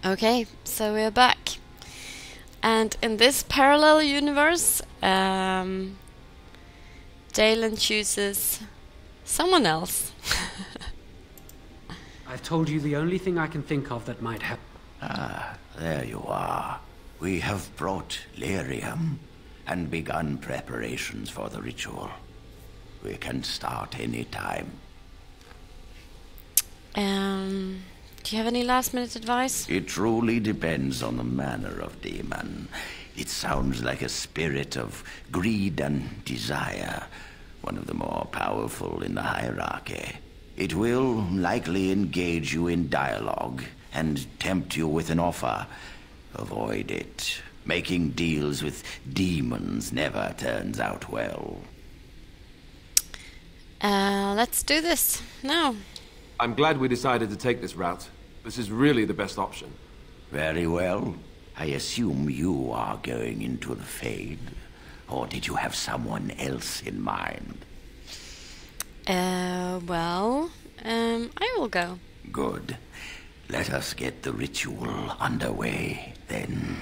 Okay, so we're back. And in this parallel universe, Jalen chooses someone else. I've told you the only thing I can think of that might help. Ah, there you are. We have brought lyrium and begun preparations for the ritual. We can start any time. Do you have any last-minute advice? It truly depends on the manner of demon. It sounds like a spirit of greed and desire, one of the more powerful in the hierarchy. It will likely engage you in dialogue and tempt you with an offer. Avoid it. Making deals with demons never turns out well. Let's do this now. I'm glad we decided to take this route. This is really the best option. Very well. I assume you are going into the Fade. Or did you have someone else in mind? I will go. Good. Let us get the ritual underway, then.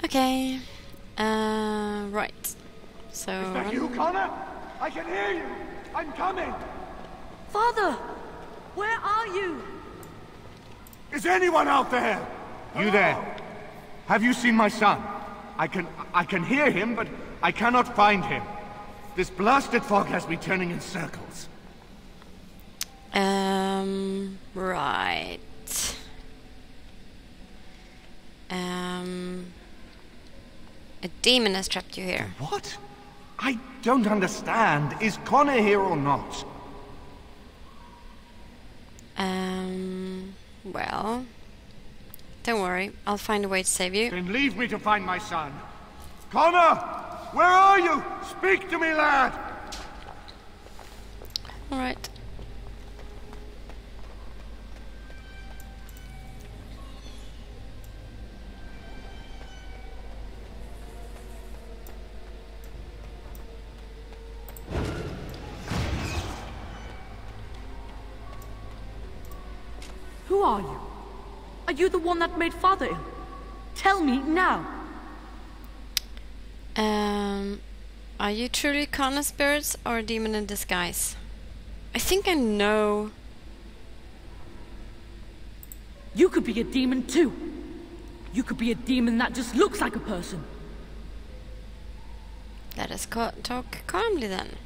Okay. Right. So... Is that you, Connor? I can hear you! I'm coming! Father! Where are you? Is anyone out there? You there? Have you seen my son? I can hear him, but I cannot find him. This blasted fog has me turning in circles. Right. A demon has trapped you here. What? I don't understand. Is Connor here or not? Well... Don't worry, I'll find a way to save you. Then leave me to find my son. Connor! Where are you? Speak to me, lad! Alright. Who are you? Are you the one that made Father ill? Tell me now! Are you truly Connor spirits or a demon in disguise? I think I know. You could be a demon too. You could be a demon that just looks like a person. Let us talk calmly then.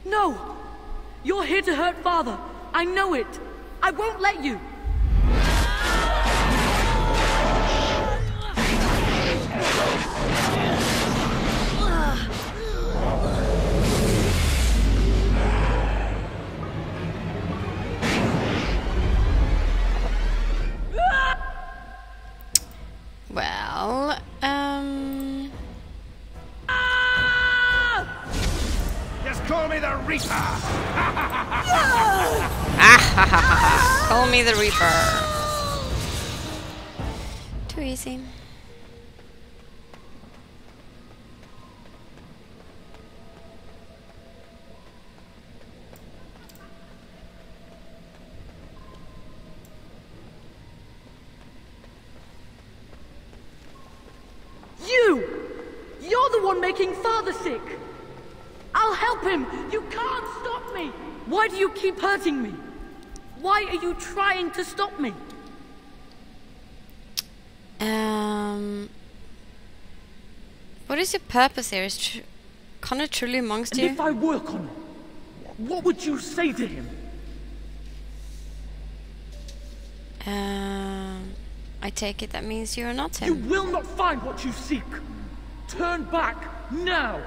No! You're here to hurt Father. I know it. I won't let you. Well, Just call me the Reaper! Call me the Reaper. Too easy. You're the one making Father sick! I'll help him! You can't stop me! Why do you keep hurting me? Why are you trying to stop me? What is your purpose here? Is Connor truly amongst And you? if I were Connor, what would you say to him? I take it that means you are not You him. will not find what you seek! Turn back, now!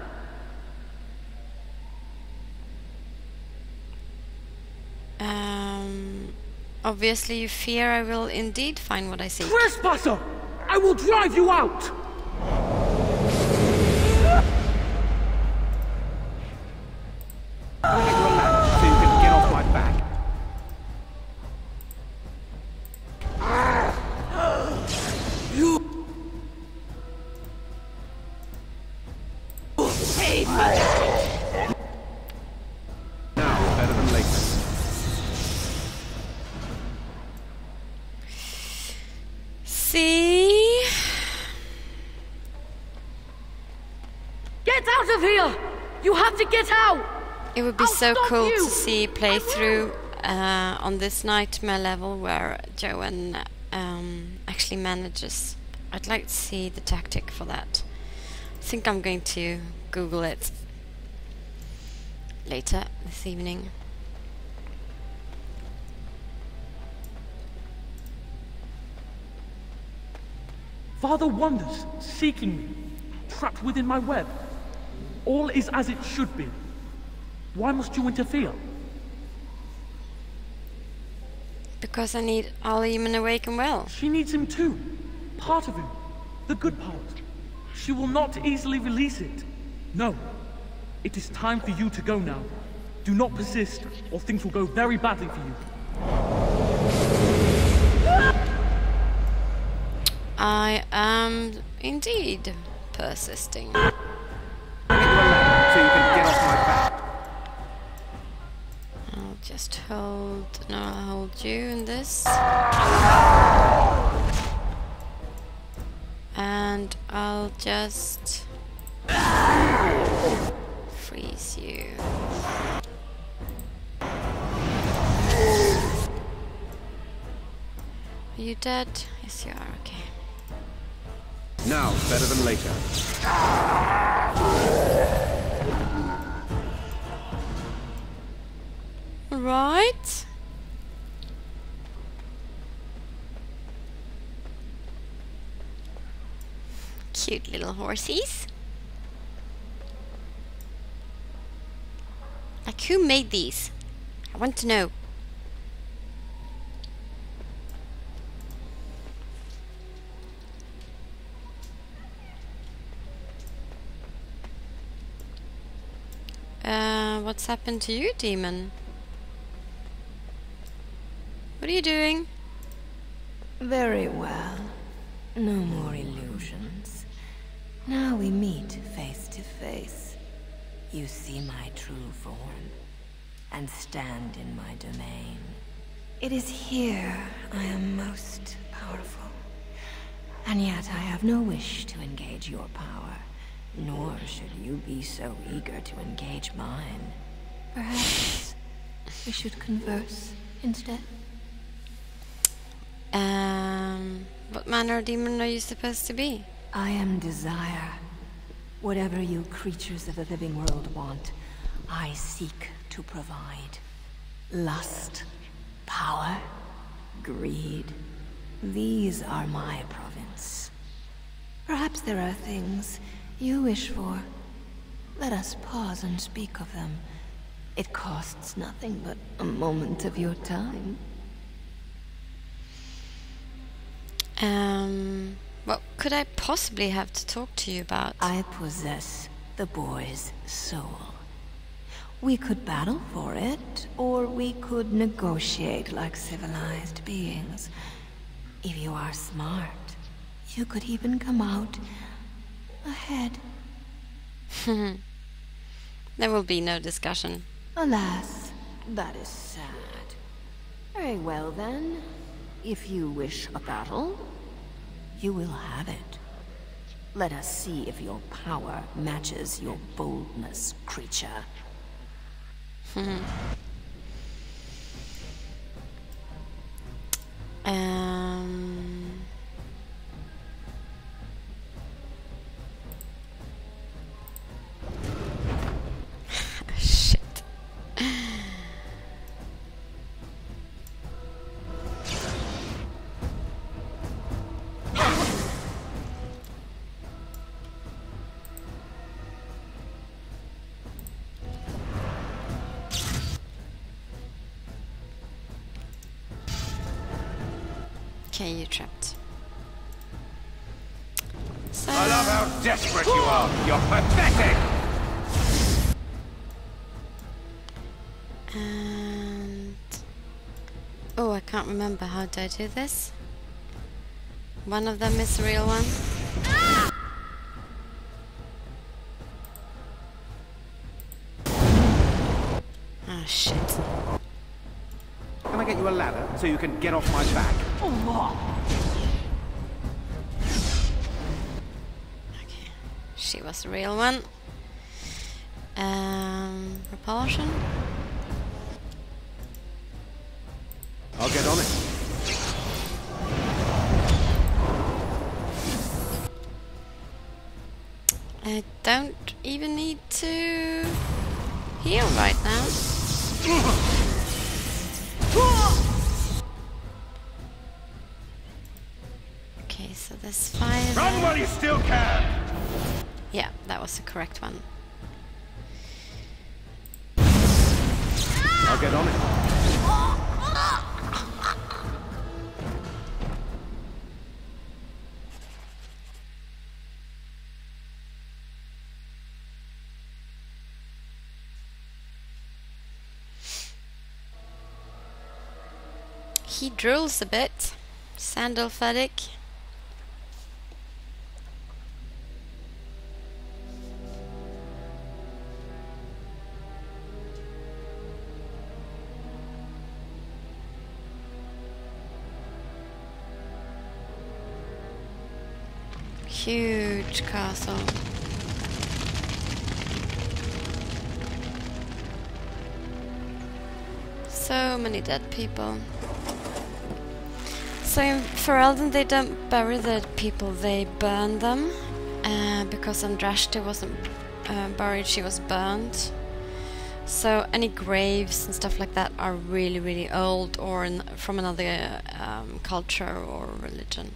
Obviously you fear I will indeed find what I seek. Trespasser! I will drive you out! Relax so you can get off my back. see. Get out of here! You have to get out! It would be I'll so stop cool you. to see playthrough on this nightmare level where Joanne actually manages. I'd like to see the tactic for that. I think I'm going to Google it later this evening. Father wanders, seeking me, trapped within my web. All is as it should be. Why must you interfere? Because I need Aliman awake and well. She needs him too. Part of him. The good part. She will not easily release it. No. It is time for you to go now. Do not persist, or things will go very badly for you. I am indeed persisting. So you can get off my back. I'll just hold. No, I'll hold you in this. And I'll just freeze you. Are you dead? Yes, you are. Okay. Now, better than later. Right. Cute little horsies. Like, who made these? I want to know. What's happened to you, demon? What are you doing? Very well. No more illusions. Now we meet face to face. You see my true form, and stand in my domain. It is here I am most powerful. And yet I have no wish to engage your power, nor should you be so eager to engage mine. Perhaps we should converse instead. What manner of demon are you supposed to be? I am desire. Whatever you creatures of the living world want, I seek to provide. Lust, power, greed. These are my province. Perhaps there are things you wish for. Let us pause and speak of them. It costs nothing but a moment of your time. What could I possibly have to talk to you about? I possess the boy's soul. We could battle for it, or we could negotiate like civilized beings. If you are smart, you could even come out ahead. There will be no discussion. Alas, that is sad. Very well then. If you wish a battle, you will have it. Let us see if your power matches your boldness, creature. Shit. Okay, you're trapped. So, I love how desperate you are. You're pathetic. and oh, I can't remember how do I do this. One of them is a real one. Oh shit. Can I get you a ladder so you can get off my back? she was the real one. Repulsion. I'll get on it. I don't even need to heal right now. Okay, so there's 5. Run while you still can! Yeah, that was the correct one. I'll get on it. He drools a bit. Sandal fatigue. Huge castle. So many dead people. So in Ferelden they don't bury the people, they burn them. Because Andrashti wasn't buried, she was burned. So any graves and stuff like that are really, really old or from another culture or religion.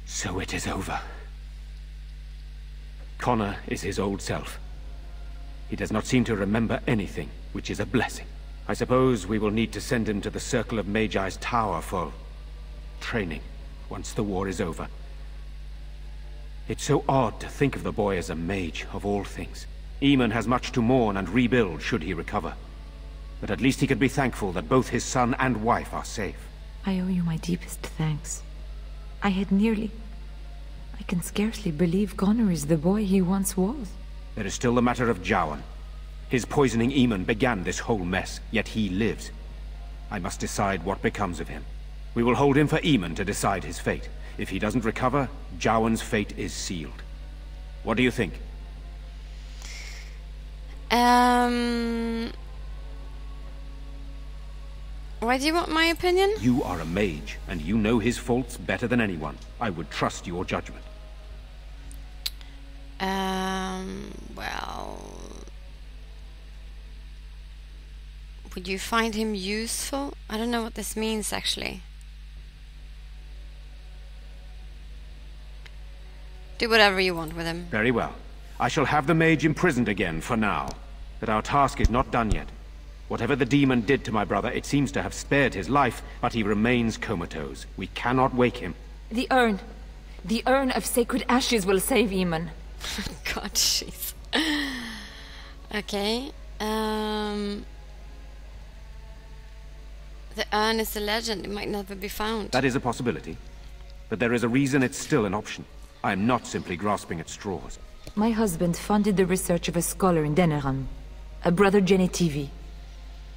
So it is over. Connor is his old self. He does not seem to remember anything, which is a blessing. I suppose we will need to send him to the Circle of Magi's tower for training, once the war is over. It's so odd to think of the boy as a mage, of all things. Eamon has much to mourn and rebuild should he recover. But at least he could be thankful that both his son and wife are safe. I owe you my deepest thanks. I had nearly... I can scarcely believe Connor is the boy he once was. There is still the matter of Jowan. His poisoning Eamon began this whole mess, yet he lives. I must decide what becomes of him. We will hold him for Eamon to decide his fate. If he doesn't recover, Jowan's fate is sealed. What do you think? Why do you want my opinion? You are a mage, and you know his faults better than anyone. I would trust your judgment. Well... Would you find him useful? I don't know what this means, actually. Do whatever you want with him. Very well. I shall have the mage imprisoned again for now. But our task is not done yet. Whatever the demon did to my brother, it seems to have spared his life, but he remains comatose. We cannot wake him. The urn. The urn of sacred ashes will save Eamon. God, jeez. Okay. The urn is a legend. It might never be found. That is a possibility. But there is a reason it's still an option. I am not simply grasping at straws. My husband funded the research of a scholar in Deneran, a brother Genetivi.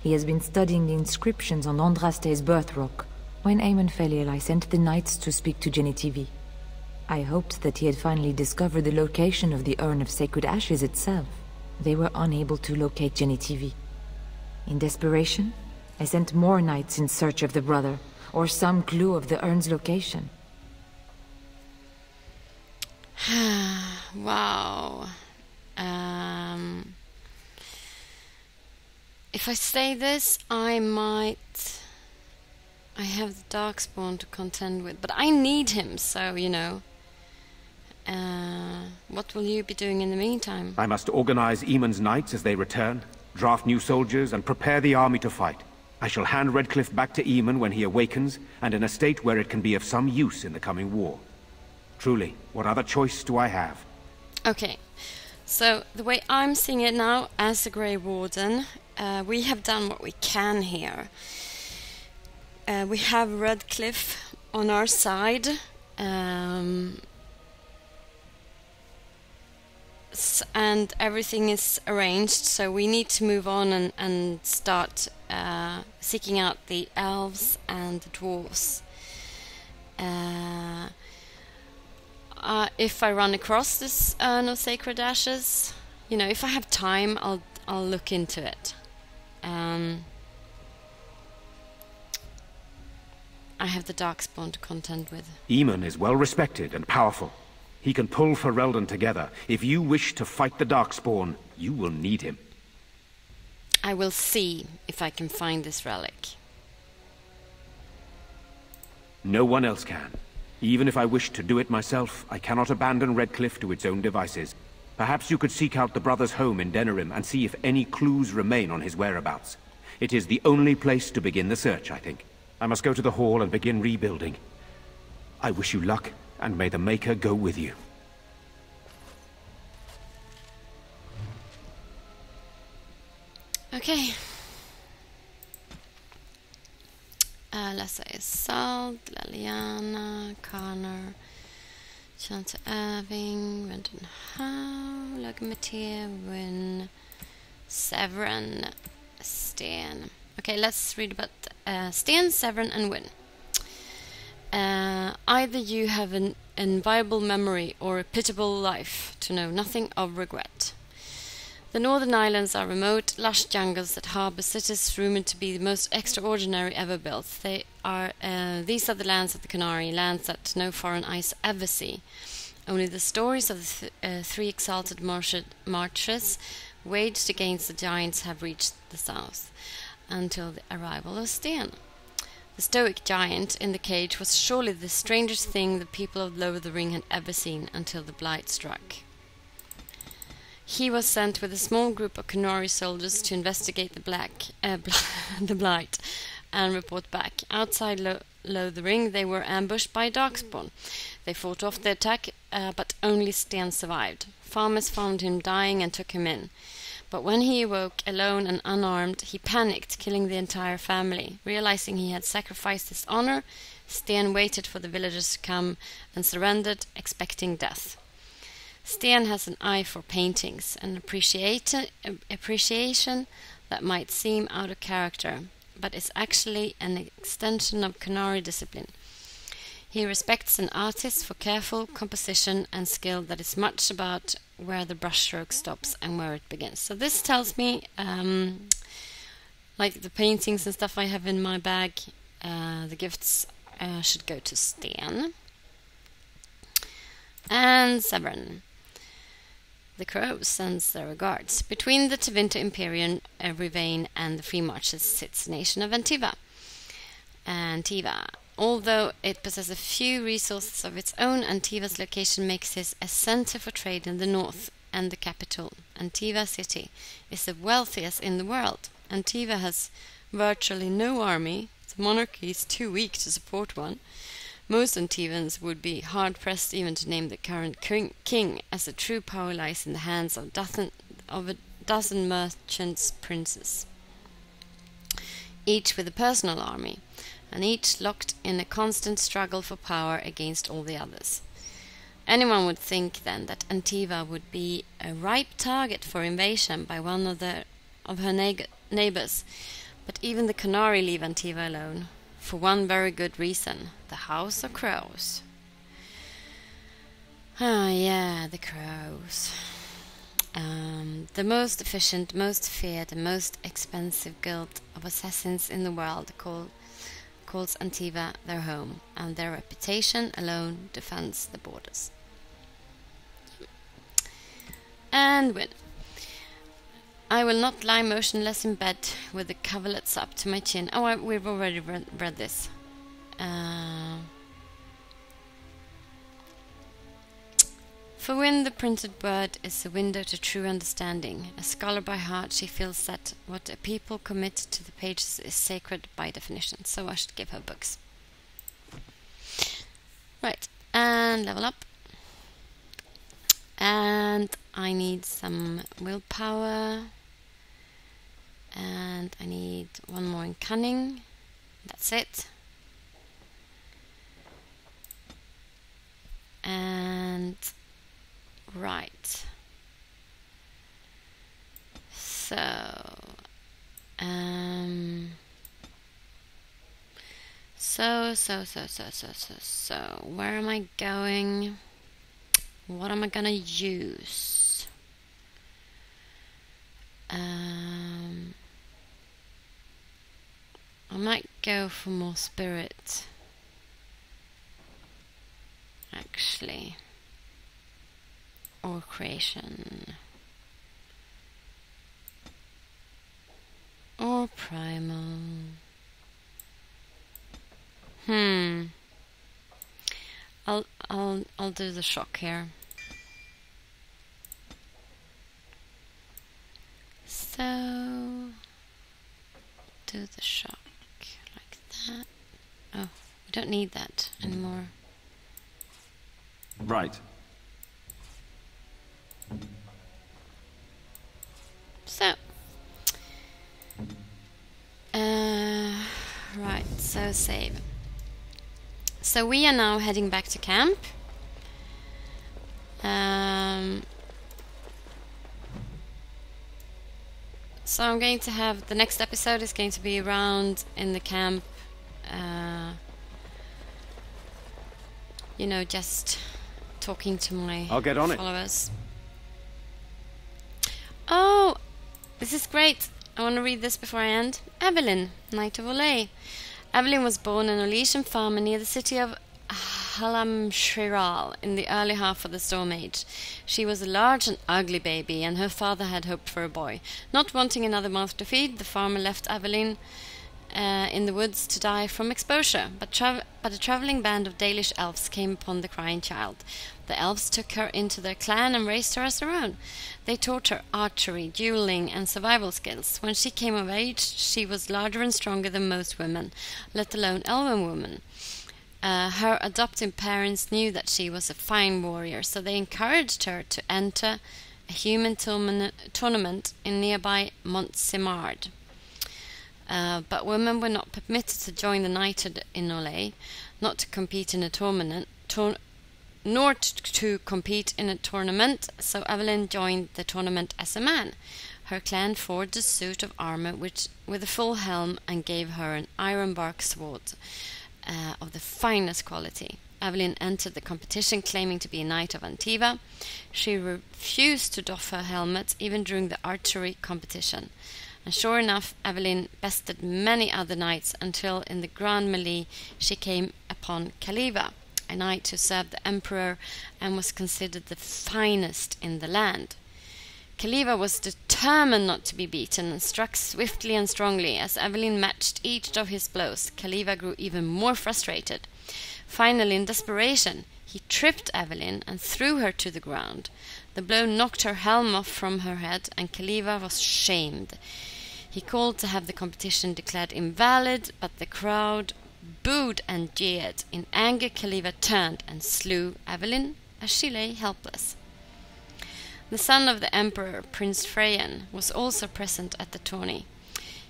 He has been studying the inscriptions on Andraste's birth rock. When Eamon fell ill, I sent the knights to speak to Genetivi. I hoped that he had finally discovered the location of the urn of sacred ashes itself. They were unable to locate Genetivi. In desperation, I sent more knights in search of the brother, or some clue of the urn's location. Wow. If I say this, I might... I have the Darkspawn to contend with, but I need him, so, you know. What will you be doing in the meantime? I must organize Eamon's knights as they return, draft new soldiers, and prepare the army to fight. I shall hand Redcliffe back to Eamon when he awakens, and in a state where it can be of some use in the coming war. Truly, what other choice do I have? Okay, so the way I'm seeing it now, as a Grey Warden, we have done what we can here. We have Redcliffe on our side, and everything is arranged, so we need to move on and start seeking out the elves and the dwarves. if I run across this urn of sacred ashes, you know, if I have time, I'll look into it. I have the Darkspawn to contend with. Eamon is well respected and powerful. He can pull Ferelden together. If you wish to fight the Darkspawn, you will need him. I will see if I can find this relic. No one else can. Even if I wish to do it myself, I cannot abandon Redcliffe to its own devices. Perhaps you could seek out the brother's home in Denerim and see if any clues remain on his whereabouts. It is the only place to begin the search, I think. I must go to the hall and begin rebuilding. I wish you luck, and may the Maker go with you. Okay. Lessa is Salt, Liliana, Connor, Chance Irving, Renton Howe, Logometer, Wynne, Zevran, Sten. Okay, let's read about Sten, Zevran, and Wynne. Either you have an inviolable memory or a pitiable life to know nothing of regret. The northern islands are remote, lush jungles that harbor cities rumored to be the most extraordinary ever built. These are the lands of the Canary, lands that no foreign eyes ever see. Only the stories of the three exalted marches waged against the giants have reached the south, until the arrival of Sten. The stoic giant in the cage was surely the strangest thing the people of Lower the Ring had ever seen until the blight struck. He was sent with a small group of Canary soldiers to investigate the blight and report back. Outside Lower the Ring, they were ambushed by Darkspawn. They fought off the attack, but only Sten survived. Farmers found him dying and took him in. But when he awoke, alone and unarmed, he panicked, killing the entire family. Realizing he had sacrificed his honor, Sten waited for the villagers to come and surrendered, expecting death. Sten has an eye for paintings, an appreciation that might seem out of character, but is actually an extension of Canary discipline. He respects an artist for careful composition and skill that is much about where the brushstroke stops and where it begins. So this tells me, like the paintings and stuff I have in my bag, the gifts should go to Sten. And Zevran. The Crow sends their regards. Between the Tevinter Imperium, Rivane, and the Free Marches sits the nation of Antiva. Although it possesses a few resources of its own, Antiva's location makes it a center for trade in the north, and the capital, Antiva City, is the wealthiest in the world. Antiva has virtually no army. The monarchy is too weak to support one. Most Antivans would be hard-pressed even to name the current king, as the true power lies in the hands of a dozen merchants' princes, each with a personal army, and each locked in a constant struggle for power against all the others. Anyone would think then that Antiva would be a ripe target for invasion by one of her neighbors, but even the Canary leave Antiva alone. For one very good reason, the House of Crows. Ah, yeah, the Crows. The most efficient, most feared, and most expensive guild of assassins in the world calls Antiva their home, and their reputation alone defends the borders. And Wynne. I will not lie motionless in bed with the coverlets up to my chin. Oh, we've already read this. For Wynne, the printed word is a window to true understanding. A scholar by heart, she feels that what a people commit to the pages is sacred by definition. So I should give her books. Right, and level up. And I need some willpower. And I need one more in cunning. That's it. And right. So, where am I going? What am I gonna use? I might go for more spirit. Actually. Or creation. Or primal. I'll do the shock here. So do the shock like that. Oh, we don't need that anymore. Right. So right, so save. So we are now heading back to camp. So I'm going to have the next episode is going to be around in the camp. You know, just talking to my I'll get on followers. Oh, this is great. I want to read this before I end. Aveline, Knight of Orlais. Aveline was born in a Orlesian farm near the city of Halamshriral in the early half of the Storm Age. She was a large and ugly baby, and her father had hoped for a boy. Not wanting another mouth to feed, the farmer left Aveline in the woods to die from exposure, but a travelling band of Dalish elves came upon the crying child. The elves took her into their clan and raised her as their own. They taught her archery, dueling, and survival skills. When she came of age, she was larger and stronger than most women, let alone elven women. Her adoptive parents knew that she was a fine warrior, so they encouraged her to enter a human tournament in nearby Mont Simard. But women were not permitted to join the knighthood in Orlais, not to compete in a tournament, nor to compete in a tournament. So Aveline joined the tournament as a man. Her clan forged a suit of armor with a full helm and gave her an ironbark sword of the finest quality. Aveline entered the competition claiming to be a knight of Antiva. She refused to doff her helmet even during the archery competition. And sure enough, Aveline bested many other knights until in the Grand Melee she came upon Kaliva, a knight who served the emperor and was considered the finest in the land. Kaliva was determined not to be beaten and struck swiftly and strongly. As Aveline matched each of his blows, Kaliva grew even more frustrated. Finally, in desperation, he tripped Aveline and threw her to the ground. The blow knocked her helm off from her head, and Kaliva was shamed. He called to have the competition declared invalid, but the crowd booed and jeered. In anger, Kaliva turned and slew Aveline as she lay helpless. The son of the emperor, Prince Freyan, was also present at the tourney.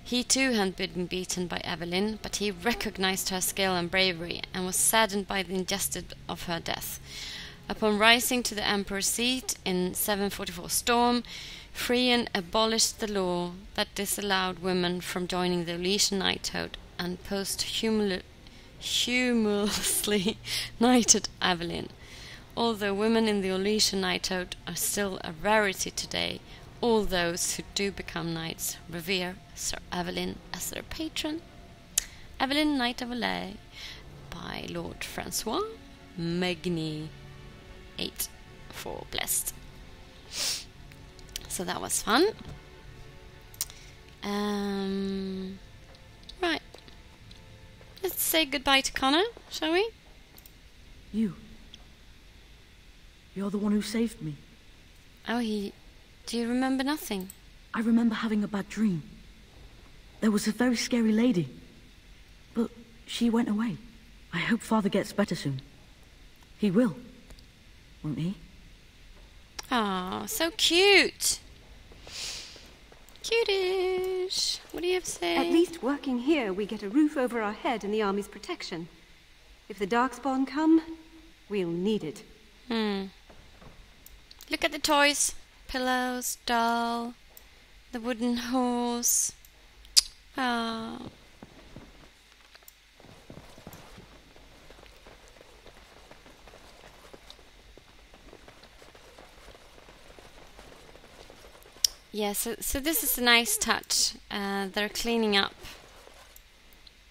He too had been beaten by Aveline, but he recognized her skill and bravery and was saddened by the injustice of her death. Upon rising to the emperor's seat in 744 Storm, Freyan abolished the law that disallowed women from joining the Orlesian knighthood and posthumously knighted Aveline. Although women in the Orlesian knighthood are still a rarity today, all those who do become knights revere Sir Aveline as their patron. Aveline, Knight of Orlais, by Lord Francois Magny, 8 for Blessed. So that was fun. Right. Let's say goodbye to Connor, shall we? You're the one who saved me. Oh, do you remember nothing? I remember having a bad dream. There was a very scary lady, but she went away. I hope Father gets better soon. He will, won't he? Oh, so cute. Cutish. What do you have to say? At least working here, we get a roof over our head and the army's protection. If the Darkspawn come, we'll need it. Look at the toys. Pillows, doll, the wooden horse. Oh. Yeah, so this is a nice touch. They're cleaning up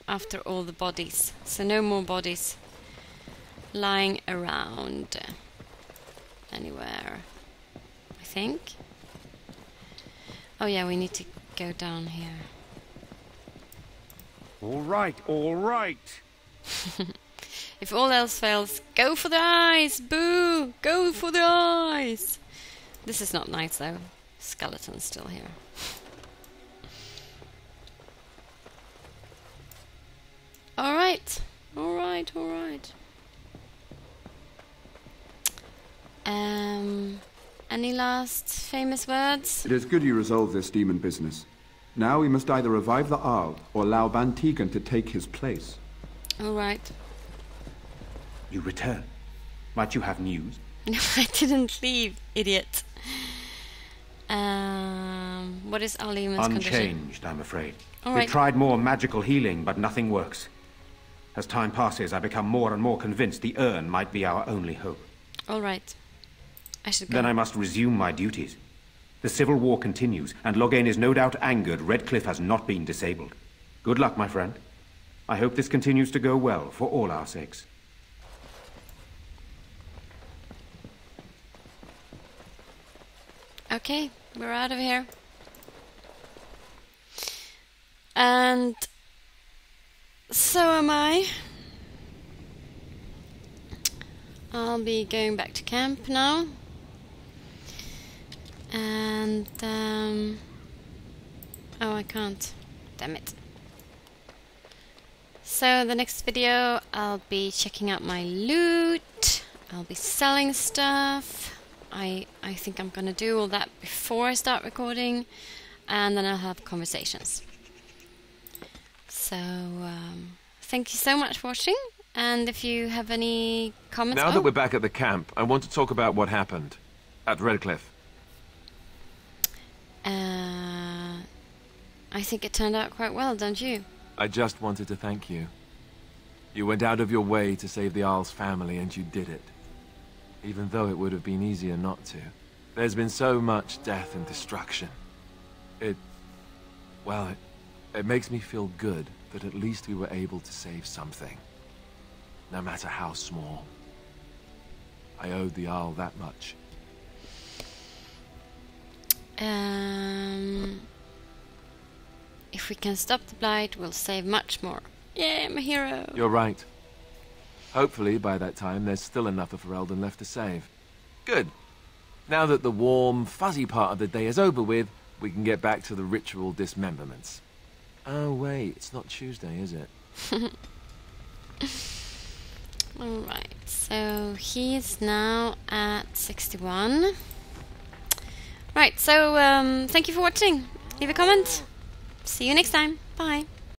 after all the bodies. So no more bodies lying around anywhere, I think. Oh yeah, we need to go down here. All right, all right. If all else fails, go for the eyes! Boo! Go for the eyes! This is not nice though. Skeleton's still here. Alright. Alright, alright. Any last famous words? It is good you resolved this demon business. Now we must either revive the Arl or allow Van Tegan to take his place. Alright. You return. Might you have news? No, I didn't leave, idiot. What is Aliman's condition? Unchanged, I'm afraid. All We've right. tried more magical healing, but nothing works. As time passes, I become more and more convinced the urn might be our only hope. Alright. I should go. Then I must resume my duties. The civil war continues, and Loghain is no doubt angered Redcliffe has not been disabled. Good luck, my friend. I hope this continues to go well, for all our sakes. Okay, we're out of here. And so am I. I'll be going back to camp now. And oh, I can't. Damn it. So the next video I'll be checking out my loot. I'll be selling stuff. I think I'm gonna do all that before I start recording, and then I'll have conversations. So thank you so much for watching, and if you have any comments... Now that we're back at the camp, I want to talk about what happened at Redcliffe. I think it turned out quite well, don't you? I just wanted to thank you. You went out of your way to save the Arl's family, and you did it. Even though it would have been easier not to. There's been so much death and destruction. It makes me feel good that at least we were able to save something. No matter how small. I owed the Arl that much. If we can stop the Blight, we'll save much more. Yeah, I'm a hero. You're right. Hopefully, by that time, there's still enough of Ferelden left to save. Good. Now that the warm, fuzzy part of the day is over with, we can get back to the ritual dismemberments. Oh, wait, it's not Tuesday, is it? Alright, so he's now at 61. Right, so thank you for watching. Leave a comment. See you next time. Bye.